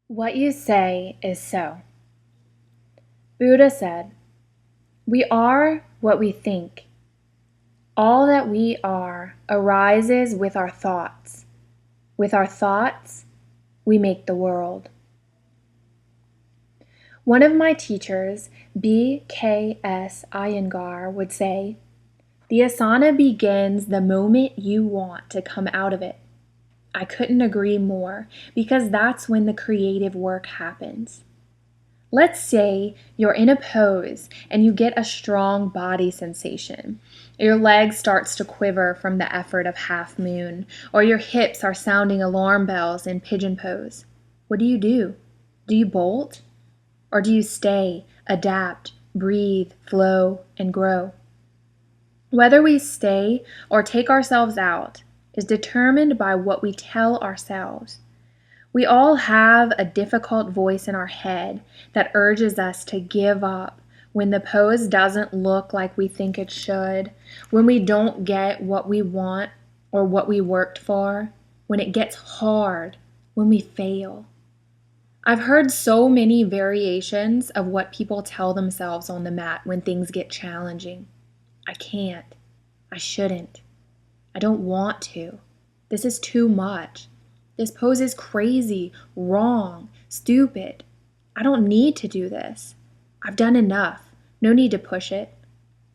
What you say is so. Buddha said, "We are what we think. All that we are arises with our thoughts. With our thoughts, we make the world." One of my teachers, B.K.S. Iyengar, would say, "The asana begins the moment you want to come out of it." I couldn't agree more, because that's when the creative work happens. Let's say you're in a pose and you get a strong body sensation. Your leg starts to quiver from the effort of half moon, or your hips are sounding alarm bells in pigeon pose. What do? Do you bolt? Or do you stay, adapt, breathe, flow, and grow? Whether we stay or take ourselves out is determined by what we tell ourselves. We all have a difficult voice in our head that urges us to give up when the pose doesn't look like we think it should, when we don't get what we want or what we worked for, when it gets hard, when we fail. I've heard so many variations of what people tell themselves on the mat when things get challenging. I can't. I shouldn't. I don't want to. This is too much. This pose is crazy, wrong, stupid. I don't need to do this. I've done enough. No need to push it.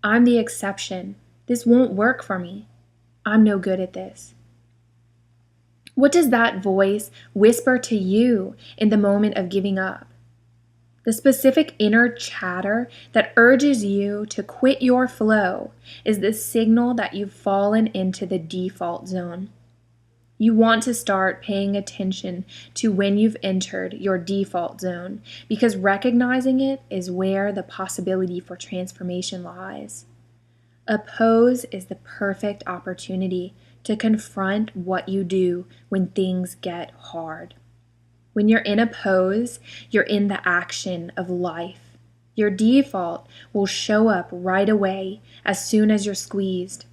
I'm the exception. This won't work for me. I'm no good at this. What does that voice whisper to you in the moment of giving up? The specific inner chatter that urges you to quit your flow is the signal that you've fallen into the default zone. You want to start paying attention to when you've entered your default zone, because recognizing it is where the possibility for transformation lies. A pose is the perfect opportunity to confront what you do when things get hard. When you're in a pose, you're in the action of life. Your default will show up right away as soon as you're squeezed.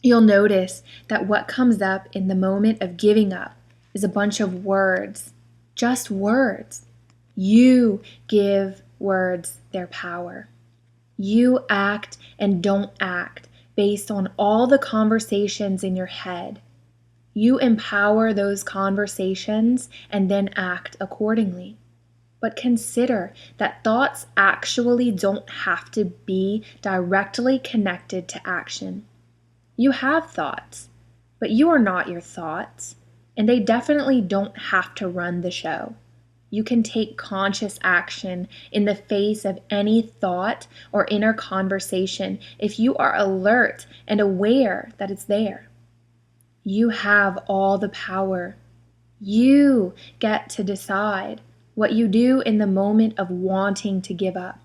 You'll notice that what comes up in the moment of giving up is a bunch of words, just words. You give words their power. You act and don't act based on all the conversations in your head. You empower those conversations and then act accordingly. But consider that thoughts actually don't have to be directly connected to action. You have thoughts, but you are not your thoughts, and they definitely don't have to run the show. You can take conscious action in the face of any thought or inner conversation if you are alert and aware that it's there. You have all the power. You get to decide what you do in the moment of wanting to give up.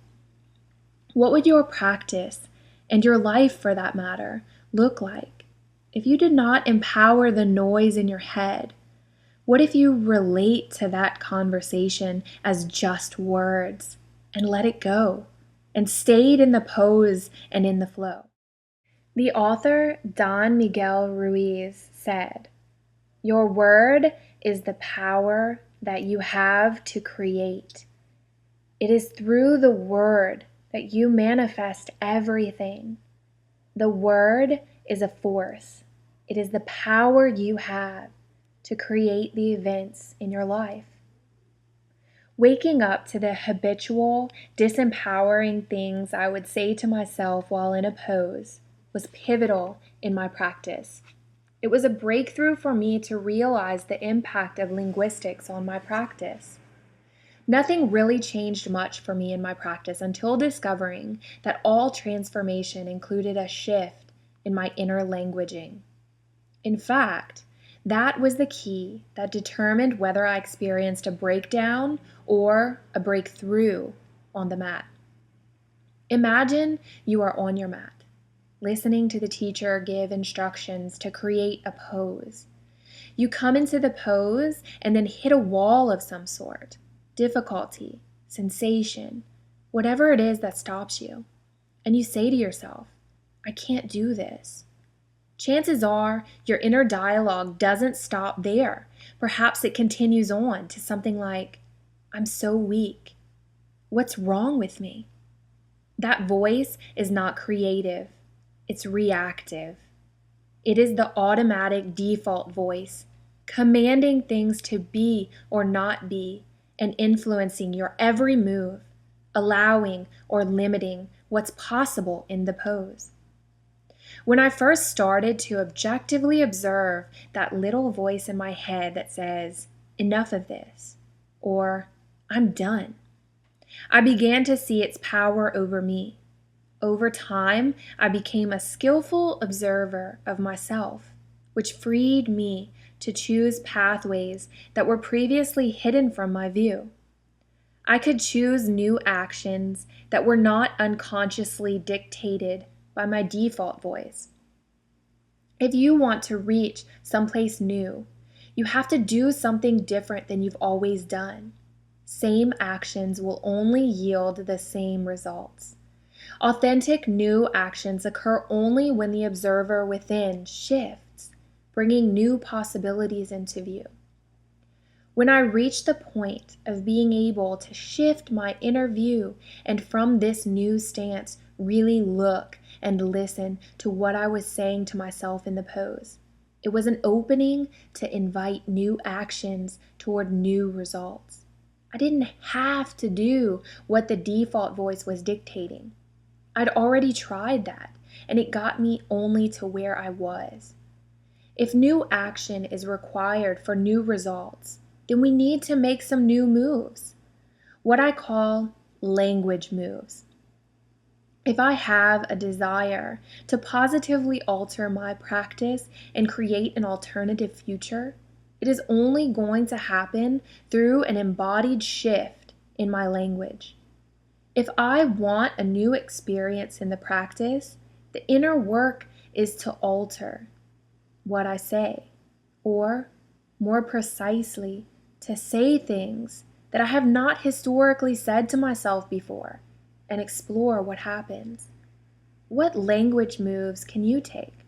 What would your practice, and your life for that matter, look like if you did not empower the noise in your head? What if you relate to that conversation as just words and let it go and stayed in the pose and in the flow? The author Don Miguel Ruiz said, "Your word is the power that you have to create. It is through the word that you manifest everything. The word is a force. It is the power you have to create the events in your life." Waking up to the habitual, disempowering things I would say to myself while in a pose was pivotal in my practice. It was a breakthrough for me to realize the impact of linguistics on my practice. Nothing really changed much for me in my practice until discovering that all transformation included a shift in my inner languaging. In fact, that was the key that determined whether I experienced a breakdown or a breakthrough on the mat. Imagine you are on your mat, listening to the teacher give instructions to create a pose. You come into the pose and then hit a wall of some sort. Difficulty, sensation, whatever it is that stops you. And you say to yourself, "I can't do this." Chances are your inner dialogue doesn't stop there, Perhaps it continues on to something like, I'm so weak. What's wrong with me? That voice is not creative. It's reactive. It is the automatic default voice, commanding things to be or not be and influencing your every move, allowing or limiting what's possible in the pose. When I first started to objectively observe that little voice in my head that says, enough of this, or I'm done, I began to see its power over me. Over time, I became a skillful observer of myself, which freed me to choose pathways that were previously hidden from my view. I could choose new actions that were not unconsciously dictated by my default voice. If you want to reach someplace new, you have to do something different than you've always done. Same actions will only yield the same results. Authentic new actions occur only when the observer within shifts, bringing new possibilities into view. When I reached the point of being able to shift my inner view and from this new stance really look and listen to what I was saying to myself in the pose, it was an opening to invite new actions toward new results. I didn't have to do what the default voice was dictating. I'd already tried that, and it got me only to where I was. If new action is required for new results, then we need to make some new moves, what I call language moves. If I have a desire to positively alter my practice and create an alternative future, it is only going to happen through an embodied shift in my language. If I want a new experience in the practice, the inner work is to alter what I say, or more precisely, to say things that I have not historically said to myself before and explore what happens. What language moves can you take?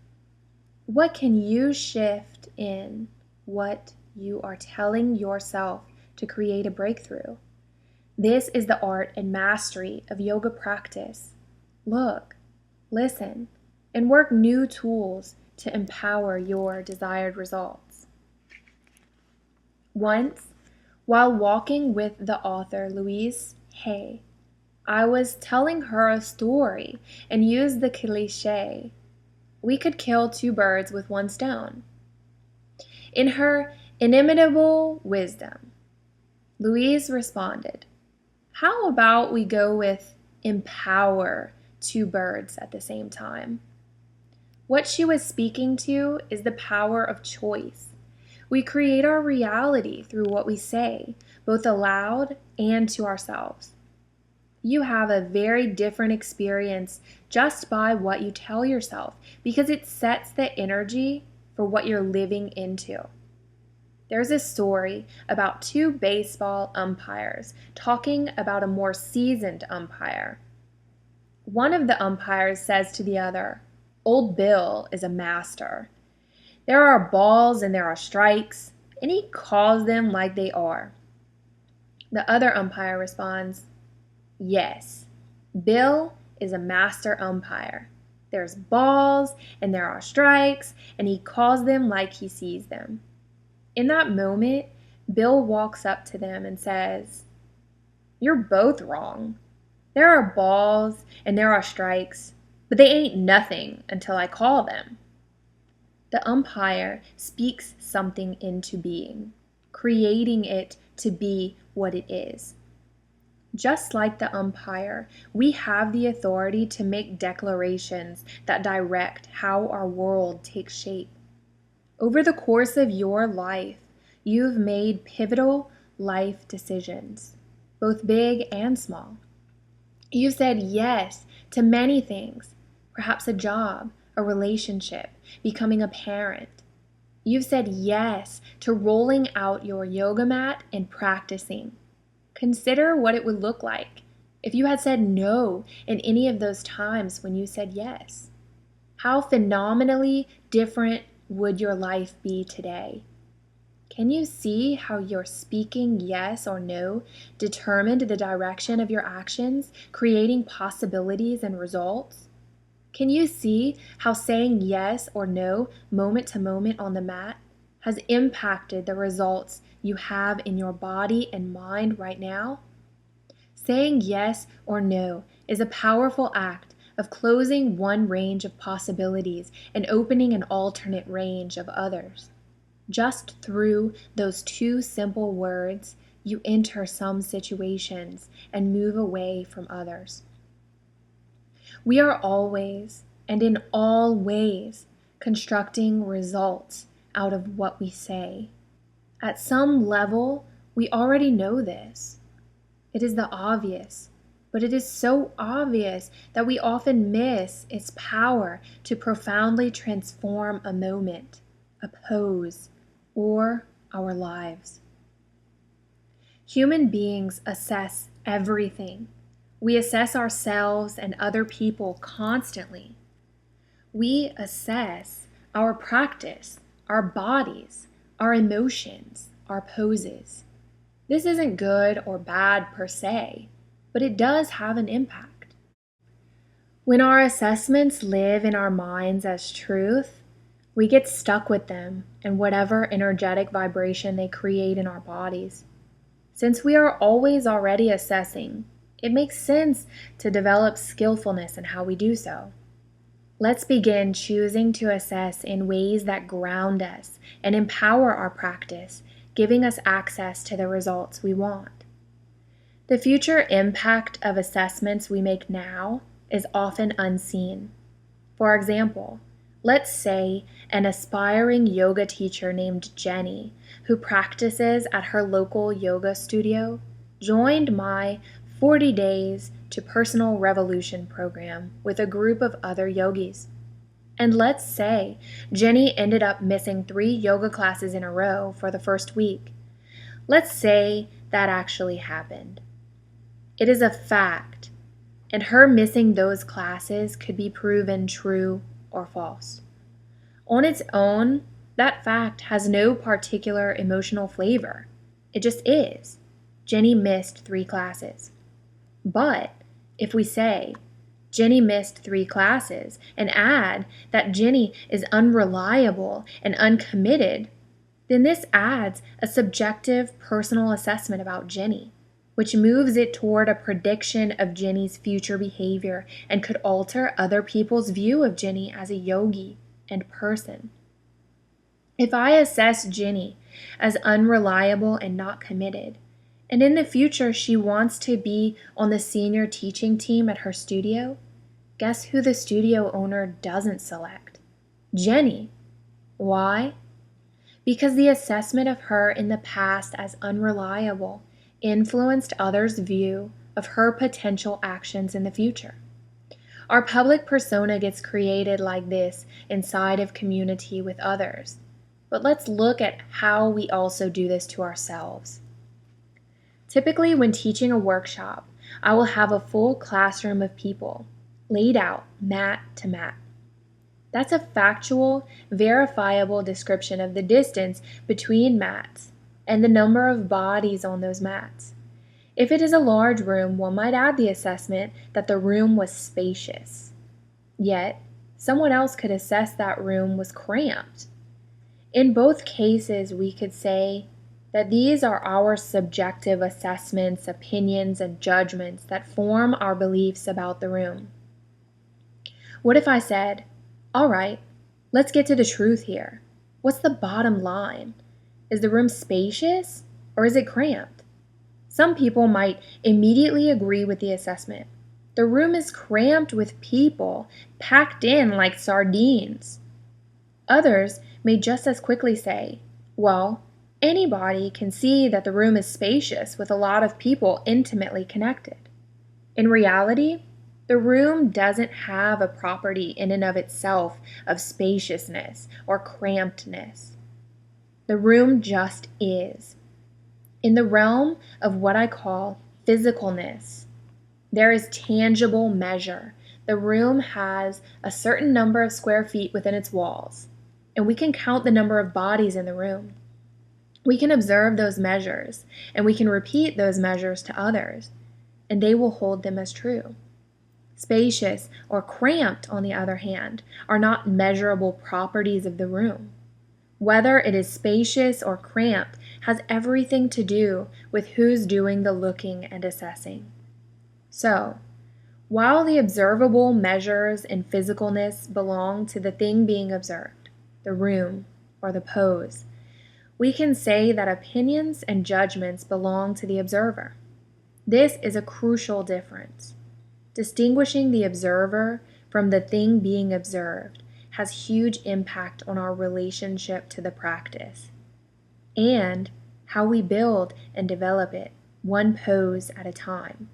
What can you shift in what you are telling yourself to create a breakthrough? This is the art and mastery of yoga practice. Look, listen, and work new tools to empower your desired results. Once, while walking with the author Louise Hay, I was telling her a story and used the cliché, we could kill two birds with one stone. In her inimitable wisdom, Louise responded, how about we go with empower two birds at the same time? What she was speaking to is the power of choice. We create our reality through what we say, both aloud and to ourselves. You have a very different experience just by what you tell yourself because it sets the energy for what you're living into. There's a story about two baseball umpires talking about a more seasoned umpire. One of the umpires says to the other, Old Bill is a master. There are balls and there are strikes, and he calls them like they are. The other umpire responds, yes, Bill is a master umpire. There's balls and there are strikes, and he calls them like he sees them. In that moment, Bill walks up to them and says, you're both wrong. There are balls and there are strikes, but they ain't nothing until I call them. The umpire speaks something into being, creating it to be what it is. Just like the umpire, we have the authority to make declarations that direct how our world takes shape. Over the course of your life, you've made pivotal life decisions, both big and small. You've said yes to many things, perhaps a job, a relationship, becoming a parent. You've said yes to rolling out your yoga mat and practicing. Consider what it would look like if you had said no in any of those times when you said yes. How phenomenally different would your life be today? Can you see how your speaking yes or no determined the direction of your actions, creating possibilities and results? Can you see how saying yes or no moment to moment on the mat has impacted the results you have in your body and mind right now? Saying yes or no is a powerful act of closing one range of possibilities and opening an alternate range of others. Just through those two simple words, you enter some situations and move away from others. We are always and in all ways constructing results out of what we say. At some level, we already know this. It is the obvious, but it is so obvious that we often miss its power to profoundly transform a moment, a pose, or our lives. Human beings assess everything. We assess ourselves and other people constantly. We assess our practice, our bodies, our emotions, our poses. This isn't good or bad per se, but it does have an impact. When our assessments live in our minds as truth, we get stuck with them and whatever energetic vibration they create in our bodies. Since we are always already assessing, it makes sense to develop skillfulness in how we do so. Let's begin choosing to assess in ways that ground us and empower our practice, giving us access to the results we want. The future impact of assessments we make now is often unseen. For example, let's say an aspiring yoga teacher named Jenny, who practices at her local yoga studio, joined my 40 Days to Personal Revolution program with a group of other yogis. And let's say Jenny ended up missing 3 yoga classes in a row for the first week. Let's say that actually happened. It is a fact, and her missing those classes could be proven true or false. On its own, that fact has no particular emotional flavor. It just is. Jenny missed 3 classes. But if we say, Jenny missed 3 classes, and add that Jenny is unreliable and uncommitted, then this adds a subjective personal assessment about Jenny, which moves it toward a prediction of Jenny's future behavior and could alter other people's view of Jenny as a yogi and person. If I assess Jenny as unreliable and not committed, and in the future she wants to be on the senior teaching team at her studio, guess who the studio owner doesn't select? Jenny. Why? Because the assessment of her in the past as unreliable influenced others' view of her potential actions in the future. Our public persona gets created like this inside of community with others. But let's look at how we also do this to ourselves. Typically, when teaching a workshop, I will have a full classroom of people laid out mat to mat. That's a factual, verifiable description of the distance between mats and the number of bodies on those mats. If it is a large room, one might add the assessment that the room was spacious. Yet, someone else could assess that room was cramped. In both cases, we could say that these are our subjective assessments, opinions, and judgments that form our beliefs about the room. What if I said, all right, let's get to the truth here. What's the bottom line? Is the room spacious or is it cramped? Some people might immediately agree with the assessment. The room is cramped with people packed in like sardines. Others may just as quickly say, well, anybody can see that the room is spacious with a lot of people intimately connected. In reality, the room doesn't have a property in and of itself of spaciousness or crampedness. The room just is. In the realm of what I call physicalness, there is tangible measure. The room has a certain number of square feet within its walls, and we can count the number of bodies in the room. We can observe those measures, and we can repeat those measures to others, and they will hold them as true. Spacious or cramped, on the other hand, are not measurable properties of the room. Whether it is spacious or cramped has everything to do with who's doing the looking and assessing. So, while the observable measures in physicalness belong to the thing being observed, the room or the pose, we can say that opinions and judgments belong to the observer. This is a crucial difference. Distinguishing the observer from the thing being observed has huge impact on our relationship to the practice and how we build and develop it, one pose at a time.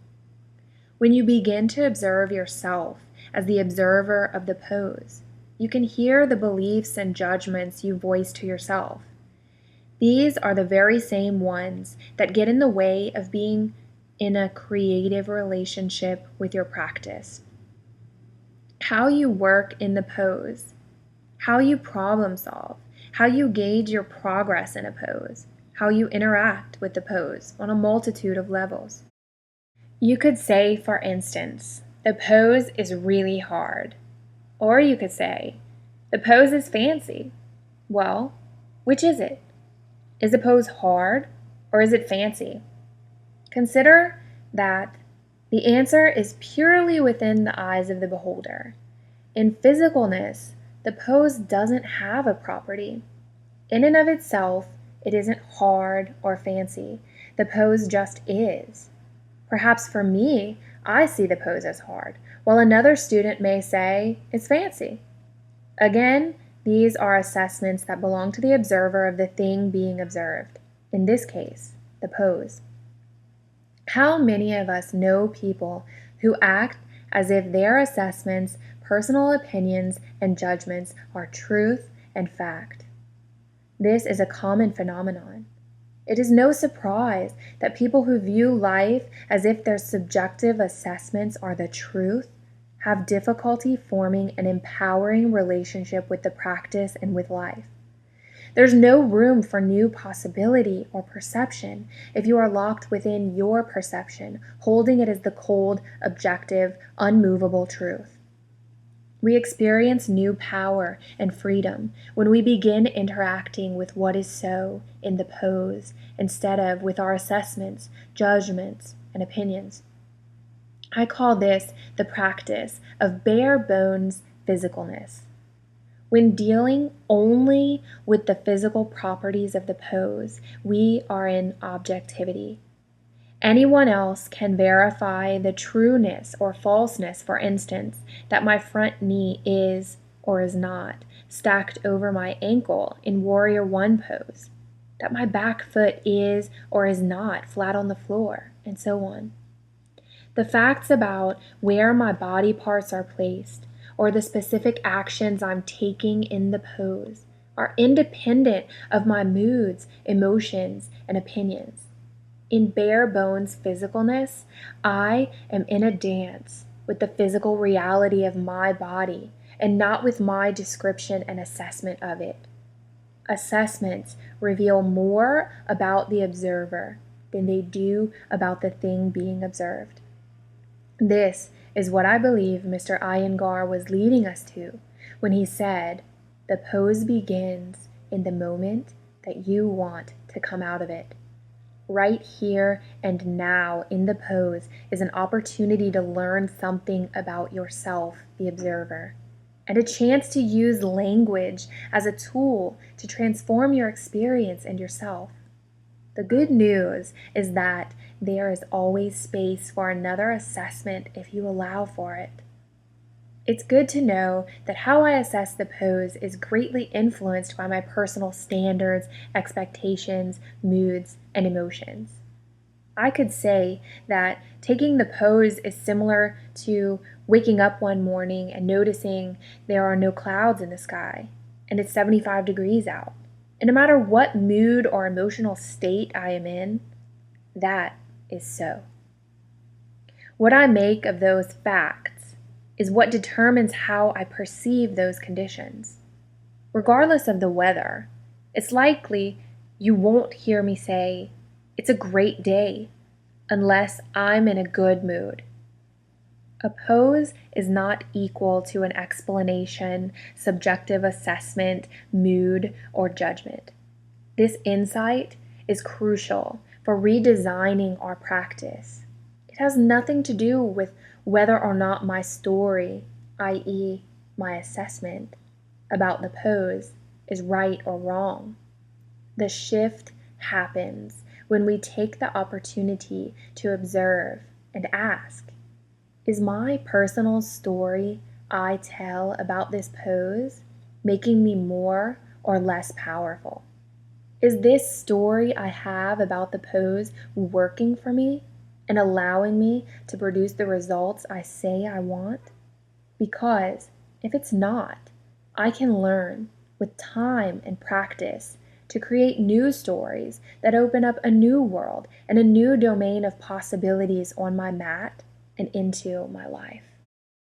When you begin to observe yourself as the observer of the pose, you can hear the beliefs and judgments you voice to yourself. These are the very same ones that get in the way of being in a creative relationship with your practice. How you work in the pose, how you problem solve, how you gauge your progress in a pose, how you interact with the pose on a multitude of levels. You could say, for instance, the pose is really hard. Or you could say, the pose is fancy. Well, which is it? Is the pose hard or is it fancy? Consider that the answer is purely within the eyes of the beholder. In physicalness, the pose doesn't have a property. In and of itself, it isn't hard or fancy. The pose just is. Perhaps for me, I see the pose as hard, while another student may say it's fancy. Again, these are assessments that belong to the observer of the thing being observed, in this case, the pose. How many of us know people who act as if their assessments, personal opinions, and judgments are truth and fact? This is a common phenomenon. It is no surprise that people who view life as if their subjective assessments are the truth have difficulty forming an empowering relationship with the practice and with life. There's no room for new possibility or perception if you are locked within your perception, holding it as the cold, objective, unmovable truth. We experience new power and freedom when we begin interacting with what is so in the pose instead of with our assessments, judgments, and opinions. I call this the practice of bare bones physicalness. When dealing only with the physical properties of the pose, we are in objectivity. Anyone else can verify the trueness or falseness, for instance, that my front knee is or is not stacked over my ankle in Warrior One pose, that my back foot is or is not flat on the floor, and so on. The facts about where my body parts are placed or the specific actions I'm taking in the pose are independent of my moods, emotions, and opinions. In bare bones physicalness, I am in a dance with the physical reality of my body and not with my description and assessment of it. Assessments reveal more about the observer than they do about the thing being observed. This is what I believe Mr. Iyengar was leading us to when he said, "The pose begins in the moment that you want to come out of it." Right here and now in the pose is an opportunity to learn something about yourself, the observer, and a chance to use language as a tool to transform your experience and yourself. The good news is that there is always space for another assessment if you allow for it. It's good to know that how I assess the pose is greatly influenced by my personal standards, expectations, moods, and emotions. I could say that taking the pose is similar to waking up one morning and noticing there are no clouds in the sky and it's 75 degrees out. And no matter what mood or emotional state I am in, that is so. What I make of those facts is what determines how I perceive those conditions. Regardless of the weather, it's likely You won't hear me say, "It's a great day," unless I'm in a good mood. A pose is not equal to an explanation, subjective assessment, mood, or judgment. This insight is crucial for redesigning our practice. It has nothing to do with whether or not my story, i.e., my assessment, about the pose is right or wrong. The shift happens when we take the opportunity to observe and ask, is my personal story I tell about this pose making me more or less powerful? Is this story I have about the pose working for me and allowing me to produce the results I say I want? Because if it's not, I can learn with time and practice to create new stories that open up a new world and a new domain of possibilities on my mat and into my life.